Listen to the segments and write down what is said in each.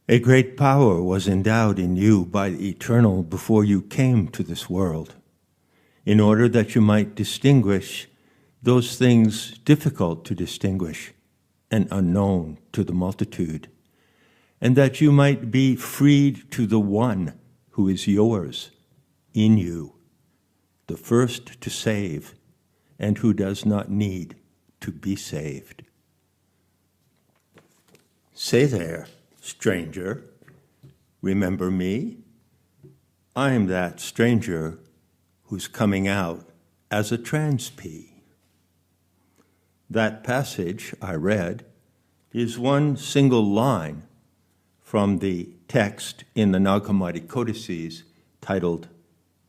A great power was endowed in you by the Eternal before you came to this world, in order that you might distinguish those things difficult to distinguish and unknown to the multitude, and that you might be freed to the one who is yours, in you, the first to save, and who does not need to be saved. Say there, stranger, remember me? I am that stranger who's coming out as a trans P. That passage I read is one single line from the text in the Nag Hammadi Codices titled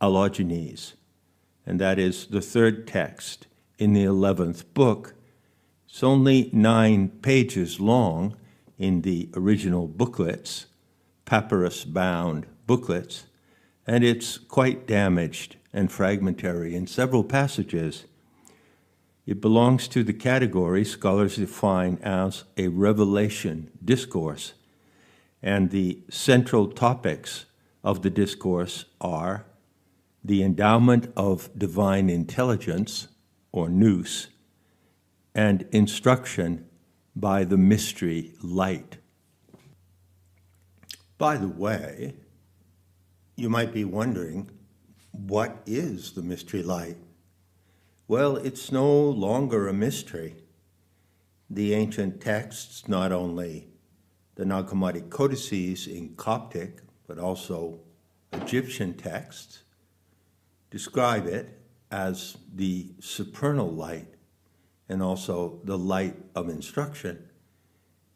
Allogenes, and that is the third text in the 11th book. It's only 9 pages long in the original booklets, papyrus-bound booklets, and it's quite damaged and fragmentary in several passages. It belongs to the category scholars define as a revelation discourse, and the central topics of the discourse are the endowment of divine intelligence, or nous, and instruction by the mystery light. By the way, you might be wondering, what is the mystery light? Well, it's no longer a mystery. The ancient texts, not only the Nag Hammadi Codices in Coptic, but also Egyptian texts, describe it as the supernal light, and also the light of instruction.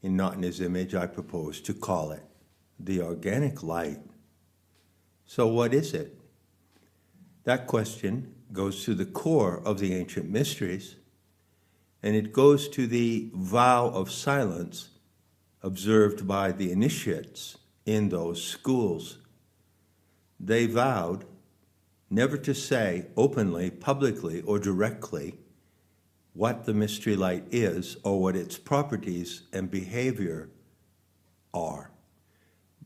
Not in his image, I propose to call it the organic light. So what is it? That question goes to the core of the ancient mysteries, and it goes to the vow of silence observed by the initiates in those schools. They vowed never to say openly, publicly, or directly what the mystery light is or what its properties and behavior are.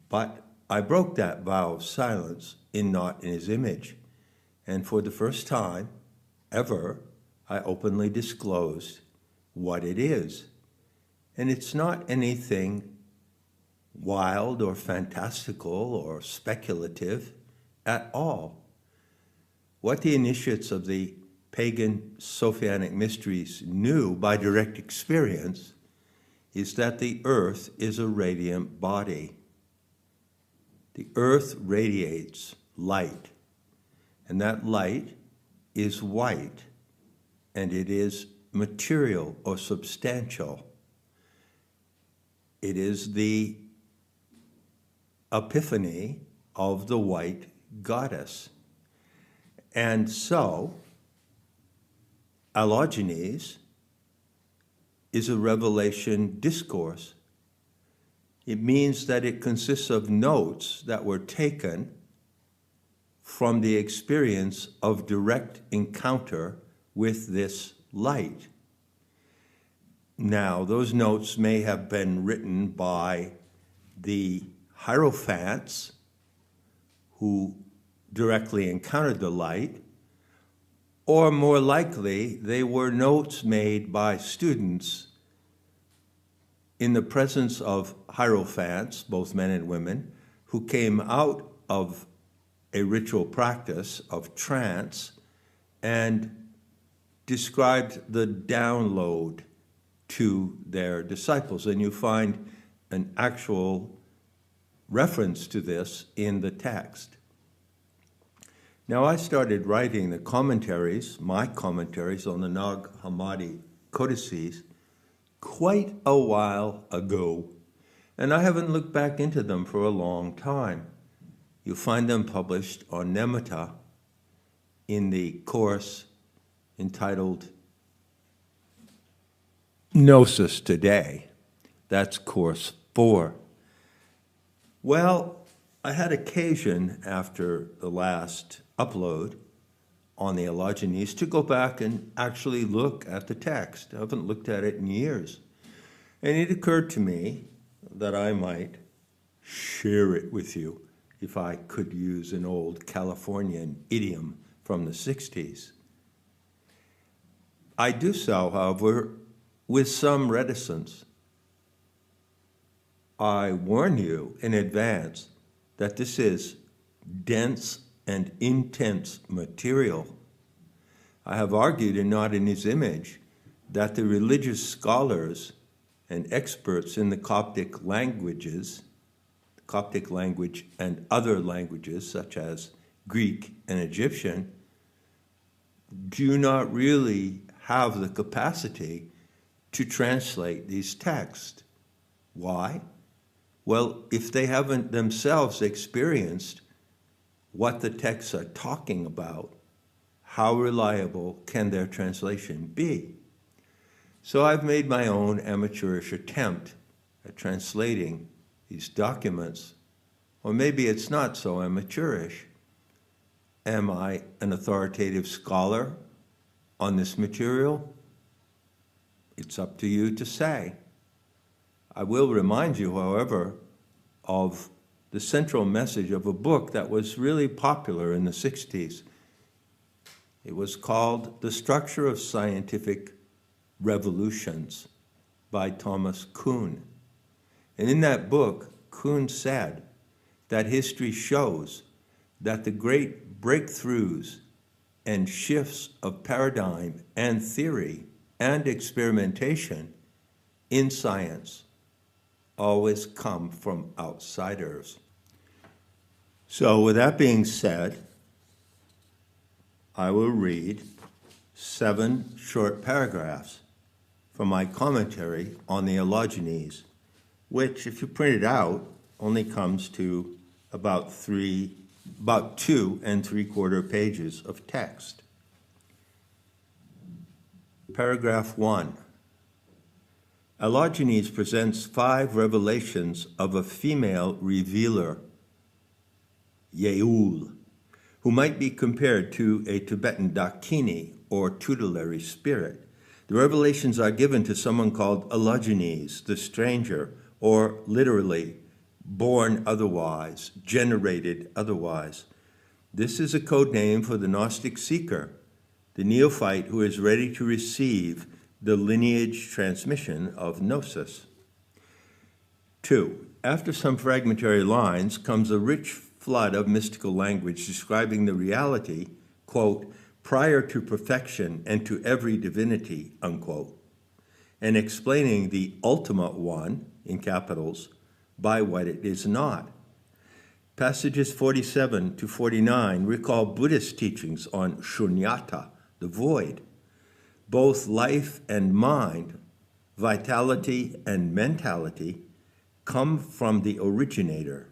But I broke that vow of silence not in his image, and for the first time ever, I openly disclosed what it is. And it's not anything wild or fantastical or speculative at all. What the initiates of the pagan Sophianic mysteries knew by direct experience is that the earth is a radiant body. The earth radiates light, and that light is white, and it is material or substantial. It is the epiphany of the white goddess. And so, Allogenes is a revelation discourse. It means that it consists of notes that were taken from the experience of direct encounter with this light. Now, those notes may have been written by the hierophants who directly encountered the light, or more likely, they were notes made by students in the presence of hierophants, both men and women, who came out of a ritual practice of trance and described the download to their disciples. And you find an actual reference to this in the text. Now, I started writing the commentaries, my commentaries on the Nag Hammadi Codices, quite a while ago, and I haven't looked back into them for a long time. You'll find them published on Nemeta in the course entitled Gnosis Today. That's course 4. Well, I had occasion after the last upload on the Allogenes to go back and actually look at the text. I haven't looked at it in years. And it occurred to me that I might share it with you, if I could use an old Californian idiom from the 60s. I do so, however, with some reticence. I warn you in advance that this is dense and intense material. I have argued, and not in his image, that the religious scholars and experts in the Coptic language and other languages such as Greek and Egyptian, do not really have the capacity to translate these texts. Why? Well, if they haven't themselves experienced what the texts are talking about, how reliable can their translation be? So I've made my own amateurish attempt at translating these documents, or maybe it's not so amateurish. Am I an authoritative scholar on this material? It's up to you to say. I will remind you, however, of the central message of a book that was really popular in the 60s. It was called The Structure of Scientific Revolutions by Thomas Kuhn. And in that book, Kuhn said that history shows that the great breakthroughs and shifts of paradigm and theory and experimentation in science always come from outsiders. So with that being said, I will read 7 short paragraphs from my commentary on the Allogenes, which, if you print it out, only comes to about 2 3/4 pages of text. Paragraph 1. Allogenes presents 5 revelations of a female revealer, Yeul, who might be compared to a Tibetan Dakini or tutelary spirit. The revelations are given to someone called Allogenes, the stranger, or literally, born otherwise, generated otherwise. This is a code name for the Gnostic seeker, the neophyte who is ready to receive the lineage transmission of Gnosis. 2. After some fragmentary lines comes a rich flood of mystical language describing the reality, quote, prior to perfection and to every divinity, unquote, and explaining the ultimate one, in capitals, by what it is not. Passages 47 to 49 recall Buddhist teachings on shunyata, the void. Both life and mind, vitality and mentality, come from the originator.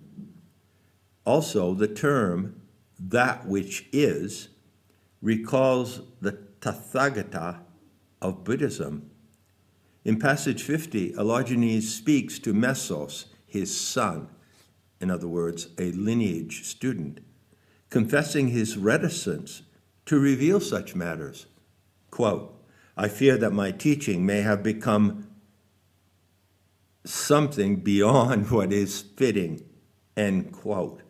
Also, the term, that which is, recalls the Tathagata of Buddhism. In passage 50, Allogenes speaks to Mesos, his son, in other words, a lineage student, confessing his reticence to reveal such matters. Quote, I fear that my teaching may have become something beyond what is fitting, end quote.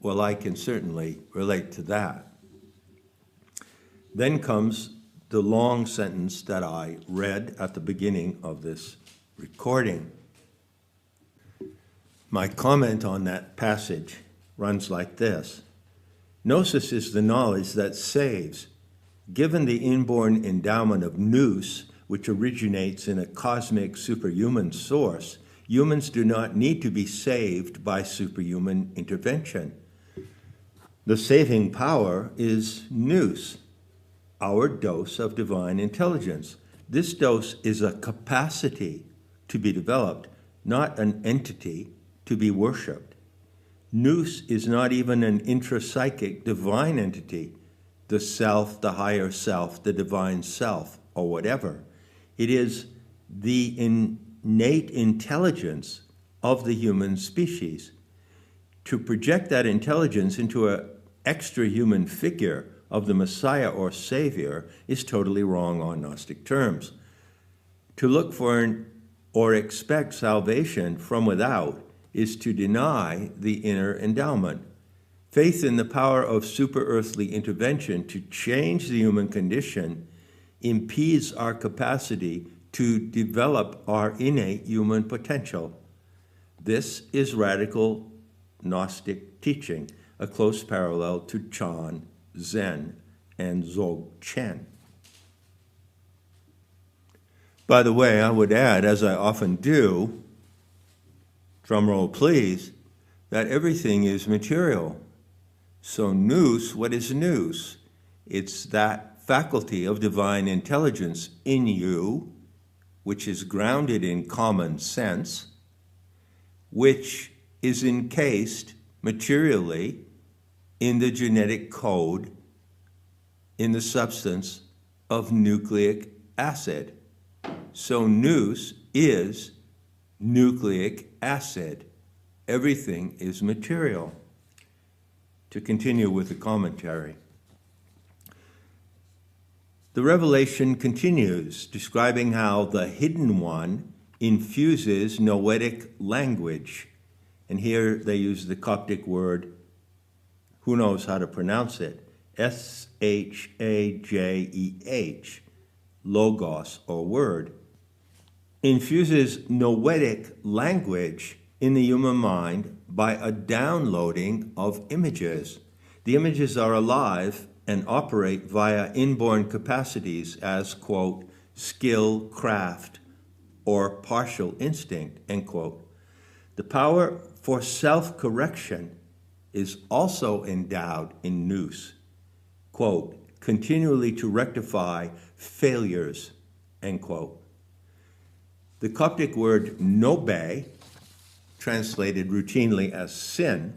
Well, I can certainly relate to that. Then comes the long sentence that I read at the beginning of this recording. My comment on that passage runs like this. Gnosis is the knowledge that saves. Given the inborn endowment of nous, which originates in a cosmic superhuman source, humans do not need to be saved by superhuman intervention. The saving power is nous, our dose of divine intelligence. This dose is a capacity to be developed, not an entity to be worshipped. Nous is not even an intrapsychic divine entity, the self, the higher self, the divine self, or whatever. It is the innate intelligence of the human species. To project that intelligence into an extra-human figure of the Messiah or Savior is totally wrong on Gnostic terms. To look for or expect salvation from without is to deny the inner endowment. Faith in the power of super-earthly intervention to change the human condition impedes our capacity to develop our innate human potential. This is radical Gnostic teaching, a close parallel to Chan, Zen, and Dzogchen. By the way, I would add, as I often do, drumroll please, that everything is material. So nous, what is nous? It's that faculty of divine intelligence in you, which is grounded in common sense, which is encased materially in the genetic code, in the substance of nucleic acid. So nous is nucleic acid. Everything is material. To continue with the commentary. The revelation continues, describing how the hidden one infuses noetic language. And here they use the Coptic word, who knows how to pronounce it, S-H-A-J-E-H, logos, or word, infuses noetic language in the human mind by a downloading of images. The images are alive and operate via inborn capacities as, quote, skill, craft, or partial instinct, end quote. The power for self-correction is also endowed in nous, quote, continually to rectify failures, end quote. The Coptic word nobe, translated routinely as sin,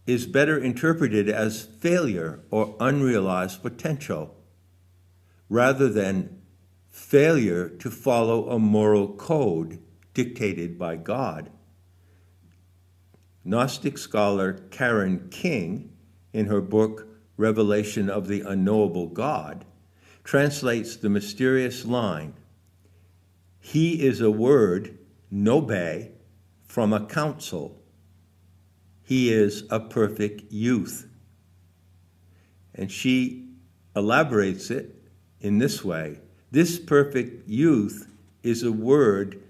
is better interpreted as failure or unrealized potential, rather than failure to follow a moral code dictated by God. Gnostic scholar Karen King, in her book Revelation of the Unknowable God, translates the mysterious line, "He is a word, nobe, from a council. He is a perfect youth." And she elaborates it in this way. This perfect youth is a word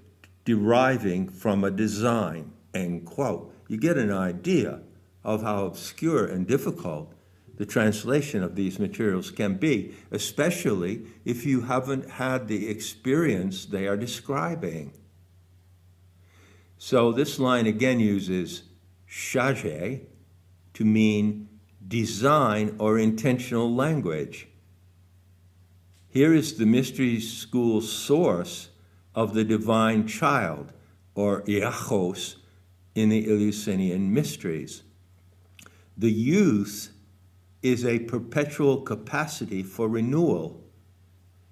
deriving from a design, end quote. You get an idea of how obscure and difficult the translation of these materials can be, especially if you haven't had the experience they are describing. So this line again uses shage to mean design or intentional language. Here is the mystery school source of the divine child, or iachos, in the Eleusinian mysteries. The youth is a perpetual capacity for renewal,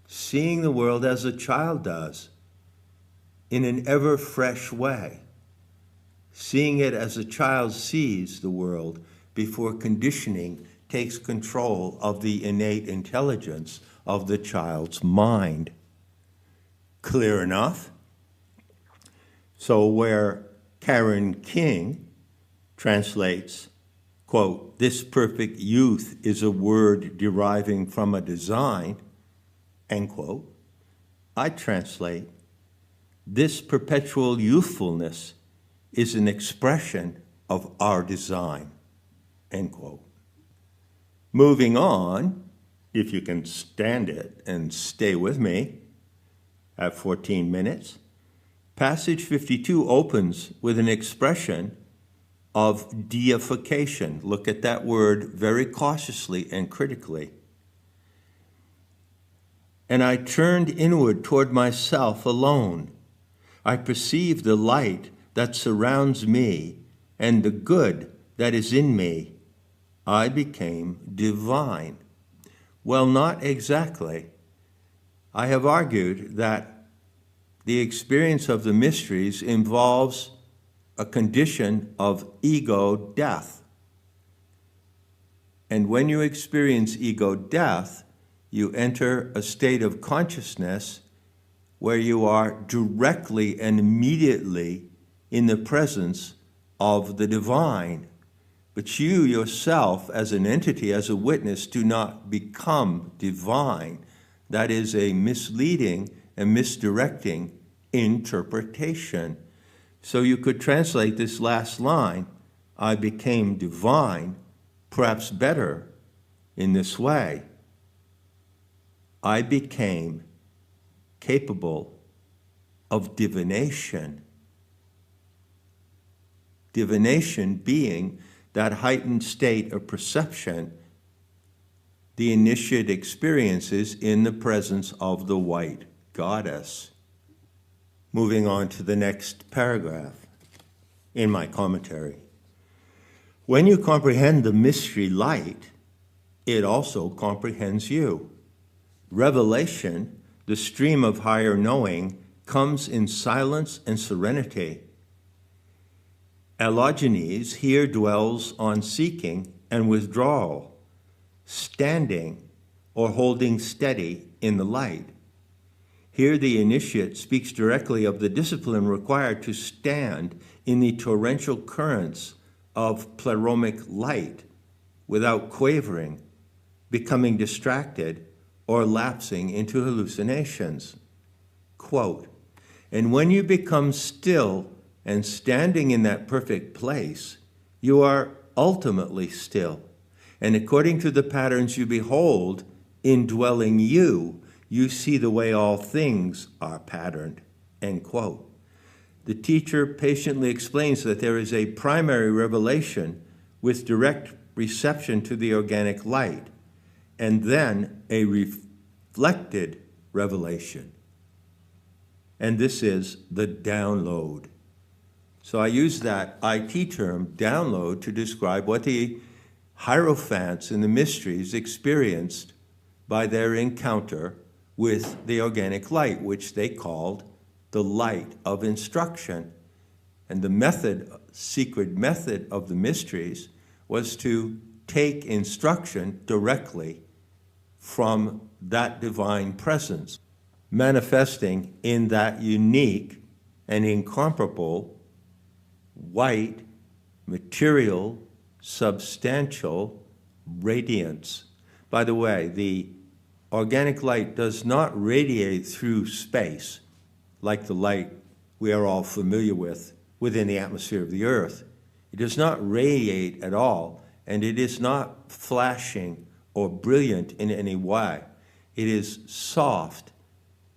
seeing the world as a child does, in an ever-fresh way, seeing it as a child sees the world before conditioning takes control of the innate intelligence of the child's mind. Clear enough? So where Karen King translates, quote, "This perfect youth is a word deriving from a design," end quote, I translate, "This perpetual youthfulness is an expression of our design," end quote. Moving on, if you can stand it and stay with me at 14 minutes, passage 52 opens with an expression of deification. Look at that word very cautiously and critically. "And I turned inward toward myself alone. I perceived the light that surrounds me and the good that is in me. I became divine." Well, not exactly. I have argued that the experience of the mysteries involves a condition of ego death. And when you experience ego death, you enter a state of consciousness where you are directly and immediately in the presence of the divine. But you yourself, as an entity, as a witness, do not become divine. That is a misleading and misdirecting interpretation. So you could translate this last line, I became divine, perhaps better in this way. I became capable of divination. Divination being that heightened state of perception the initiate experiences in the presence of the white goddess. Moving on to the next paragraph in my commentary. When you comprehend the mystery light, it also comprehends you. Revelation, the stream of higher knowing, comes in silence and serenity. Allogenes here dwells on seeking and withdrawal, standing or holding steady in the light. Here the initiate speaks directly of the discipline required to stand in the torrential currents of pleromic light without quavering, becoming distracted, or lapsing into hallucinations. Quote, and when you become still and standing in that perfect place, you are ultimately still. And according to the patterns you behold, indwelling you, you see the way all things are patterned. End quote. The teacher patiently explains that there is a primary revelation with direct reception to the organic light, and then a reflected revelation. And this is the download. So I use that IT term, download, to describe what the hierophants in the mysteries experienced by their encounter with the organic light, which they called the light of instruction. And the method, secret method of the mysteries was to take instruction directly from that divine presence, manifesting in that unique and incomparable white, material, substantial radiance. By the way, the organic light does not radiate through space like the light we are all familiar with within the atmosphere of the earth. It does not radiate at all, and it is not flashing or brilliant in any way. It is soft.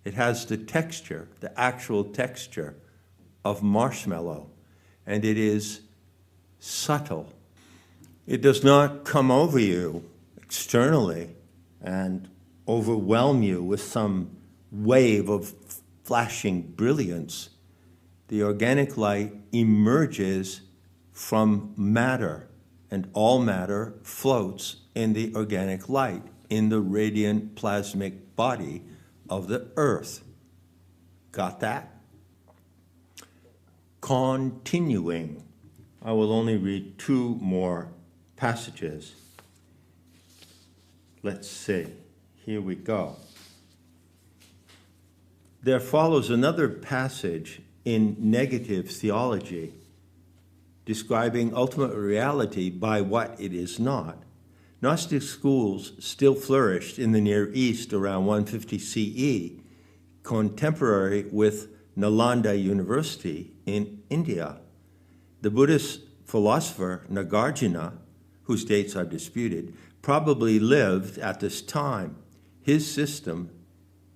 It has the texture, the actual texture of marshmallow, and it is subtle. It does not come over you externally and overwhelm you with some wave of flashing brilliance. The organic light emerges from matter, and all matter floats in the organic light, in the radiant plasmic body of the earth. Got that? Continuing. I will only read 2 more passages. Let's see. Here we go. There follows another passage in negative theology, describing ultimate reality by what it is not. Gnostic schools still flourished in the Near East around 150 CE, contemporary with Nalanda University in India. The Buddhist philosopher Nagarjuna, whose dates are disputed, probably lived at this time. His system,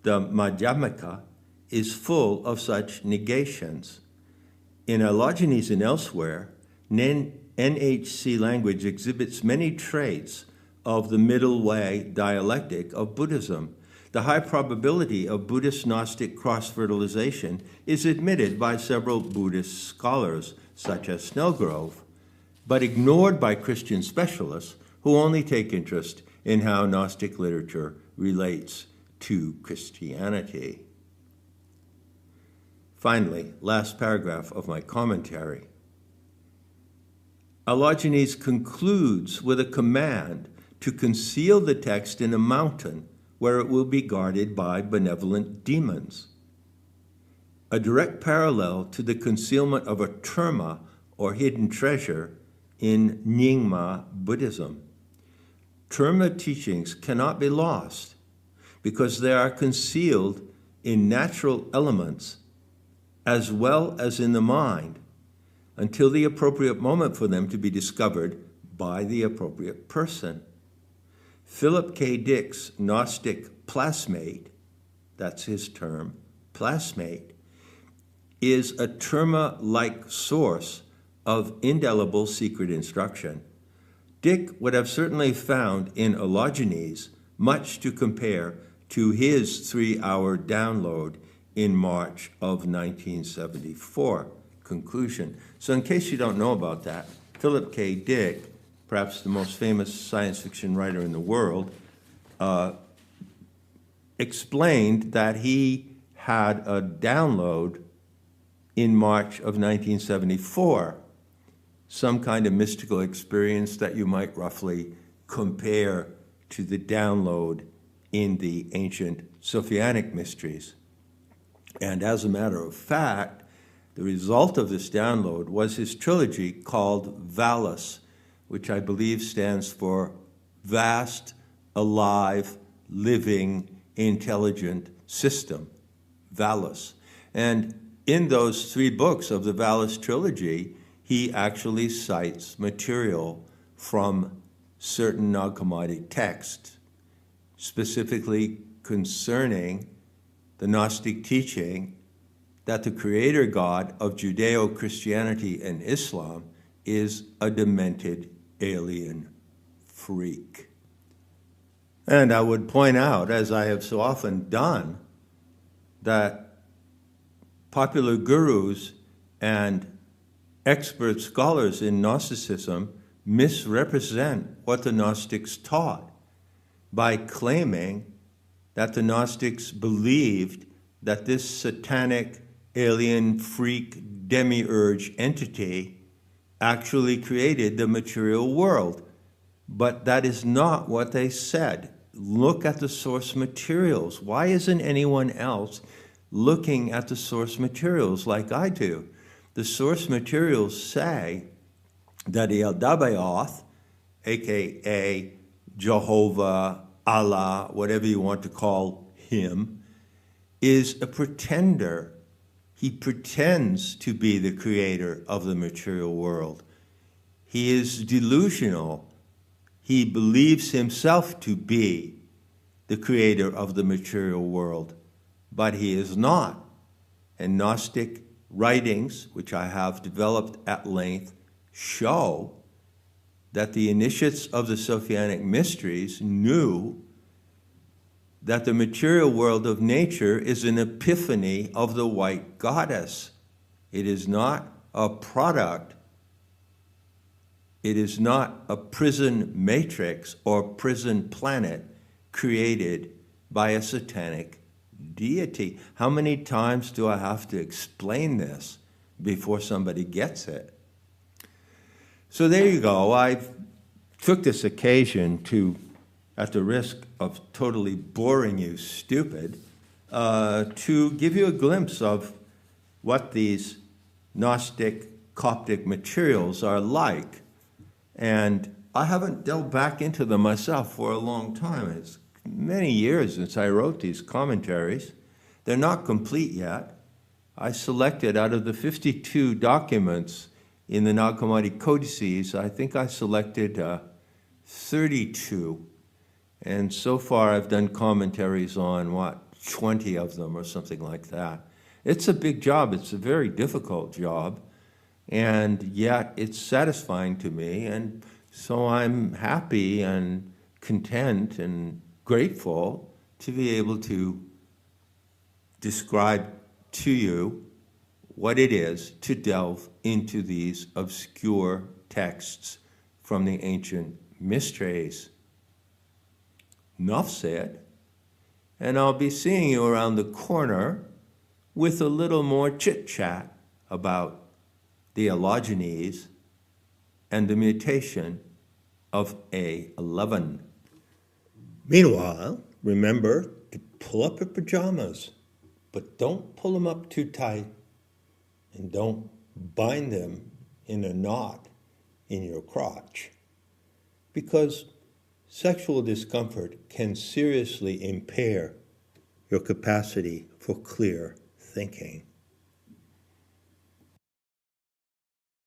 the Madhyamaka, is full of such negations. In Allogenes and elsewhere, NHC language exhibits many traits of the middle way dialectic of Buddhism. The high probability of Buddhist Gnostic cross-fertilization is admitted by several Buddhist scholars, such as Snellgrove, but ignored by Christian specialists who only take interest in how Gnostic literature relates to Christianity. Finally, last paragraph of my commentary. Allogenes concludes with a command to conceal the text in a mountain where it will be guarded by benevolent demons. a direct parallel to the concealment of a terma, or hidden treasure, in Nyingma Buddhism. Terma teachings cannot be lost because they are concealed in natural elements as well as in the mind until the appropriate moment for them to be discovered by the appropriate person. Philip K. Dick's Gnostic plasmate, that's his term, plasmate, is a terma-like source of indelible secret instruction. Dick would have certainly found in Allogenes much to compare to his 3-hour download in March of 1974. Conclusion. So in case you don't know about that, Philip K. Dick, perhaps the most famous science fiction writer in the world, explained that he had a download in March of 1974, some kind of mystical experience that you might roughly compare to the download in the ancient Sophianic mysteries. And as a matter of fact, the result of this download was his trilogy called Valis, which I believe stands for Vast, Alive, Living, Intelligent System, Valis. And in those 3 books of the Valis trilogy, he actually cites material from certain Nag Hammadi texts, specifically concerning the Gnostic teaching that the creator God of Judeo-Christianity and Islam is a demented alien freak. And I would point out, as I have so often done, that popular gurus and expert scholars in Gnosticism misrepresent what the Gnostics taught by claiming that the Gnostics believed that this satanic alien freak demiurge entity actually created the material world. But that is not what they said. Look at the source materials. Why isn't anyone else looking at the source materials like I do? The source materials say that El Dabaoth, aka Jehovah, Allah, whatever you want to call him, is a pretender. He pretends to be the creator of the material world. He is delusional. He believes himself to be the creator of the material world, but he is not. And Gnostic writings, which I have developed at length, show that the initiates of the Sophianic mysteries knew that the material world of nature is an epiphany of the white goddess. It is not a product. It is not a prison matrix or prison planet created by a satanic deity. How many times do I have to explain this before somebody gets it? So there you go. I took this occasion to, at the risk of totally boring you stupid, to give you a glimpse of what these Gnostic Coptic materials are like. And I haven't delved back into them myself for a long time. It's many years since I wrote these commentaries. They're not complete yet. I selected out of the 52 documents in the Nag Hammadi Codices, I think I selected 32. And so far I've done commentaries on, 20 of them or something like that. It's a big job. It's a very difficult job. And yet it's satisfying to me. And so I'm happy and content and grateful to be able to describe to you what it is to delve into these obscure texts from the ancient mysteries. Enough said. And I'll be seeing you around the corner with a little more chit-chat about the Allogenes and the mutation of A11. Meanwhile, remember to pull up your pajamas But don't pull them up too tight, and don't bind them in a knot in your crotch, because sexual discomfort can seriously impair your capacity for clear thinking.